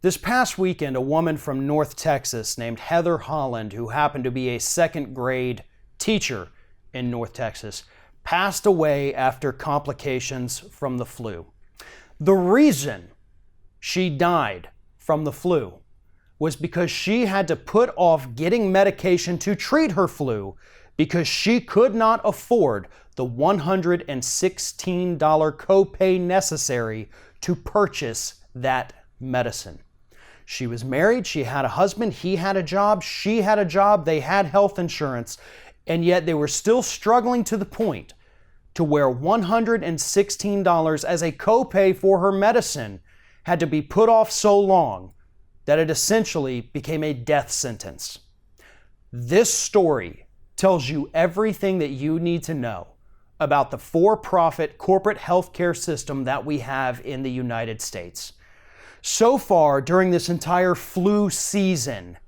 This past weekend, a woman from North Texas named Heather Holland, who happened to be a second grade teacher in North Texas, passed away after complications from the flu. The reason she died from the flu was because she had to put off getting medication to treat her flu because she could not afford the $116 copay necessary to purchase that medicine. She was married, she had a husband, he had a job, she had a job, they had health insurance, and yet they were still struggling to the point to where $116 as a copay for her medicine had to be put off so long that it essentially became a death sentence. This story tells you everything that you need to know about the for-profit corporate healthcare system that we have in the United States. So far, during this entire flu season,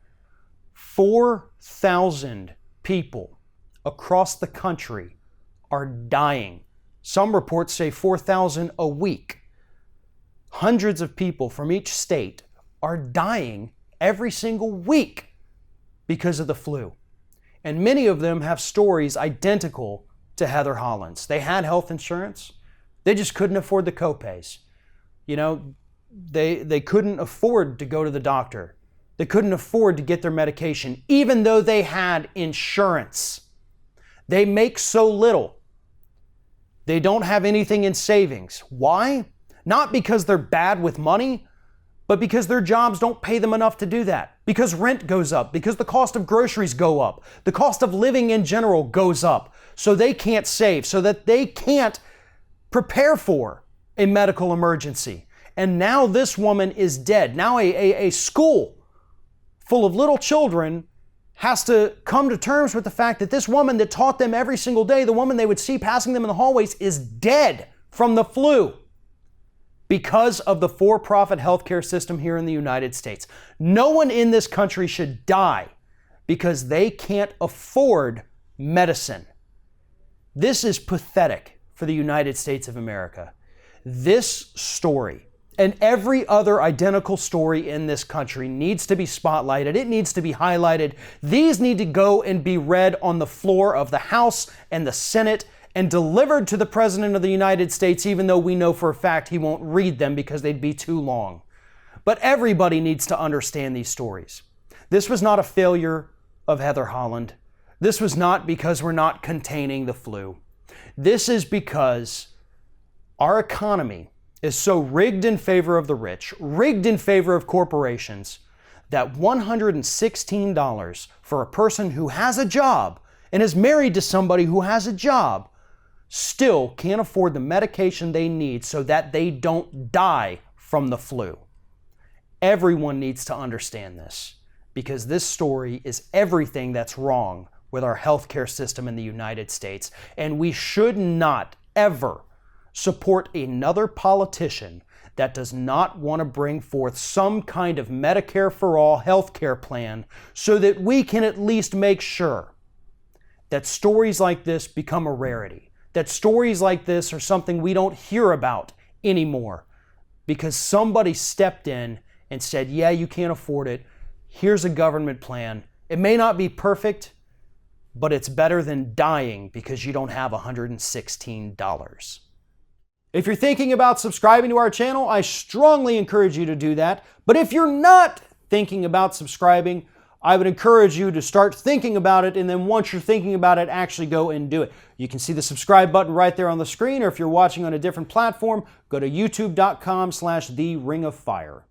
4,000 people across the country are dying. Some reports say 4,000 a week. Hundreds of people from each state are dying every single week because of the flu. And many of them have stories identical to Heather Holland's. They had health insurance. They just couldn't afford the copays. They couldn't afford to go to the doctor. They couldn't afford to get their medication, even though they had insurance. They make so little. They don't have anything in savings. Why? Not because they're bad with money, but because their jobs don't pay them enough to do that. Because rent goes up, because the cost of groceries go up, the cost of living in general goes up, so they can't save, so that they can't prepare for a medical emergency. And now this woman is dead. Now a school full of little children has to come to terms with the fact that this woman that taught them every single day, the woman they would see passing them in the hallways, is dead from the flu because of the for-profit healthcare system here in the United States. No one in this country should die because they can't afford medicine. This is pathetic for the United States of America. This story and every other identical story in this country needs to be spotlighted. It needs to be highlighted. These need to go and be read on the floor of the House and the Senate and delivered to the President of the United States, even though we know for a fact he won't read them because they'd be too long. But everybody needs to understand these stories. This was not a failure of Heather Holland. This was not because we're not containing the flu. This is because our economy is so rigged in favor of the rich, rigged in favor of corporations, that $116 for a person who has a job and is married to somebody who has a job still can't afford the medication they need so that they don't die from the flu. Everyone needs to understand this because this story is everything that's wrong with our healthcare system in the United States, and we should not ever support another politician that does not want to bring forth some kind of Medicare for all healthcare plan so that we can at least make sure that stories like this become a rarity, that stories like this are something we don't hear about anymore because somebody stepped in and said, yeah, you can't afford it. Here's a government plan. It may not be perfect, but it's better than dying because you don't have $116. If you're thinking about subscribing to our channel, I strongly encourage you to do that. But if you're not thinking about subscribing, I would encourage you to start thinking about it, and then once you're thinking about it, actually go and do it. You can see the subscribe button right there on the screen, or if you're watching on a different platform, go to youtube.com/theringofFire.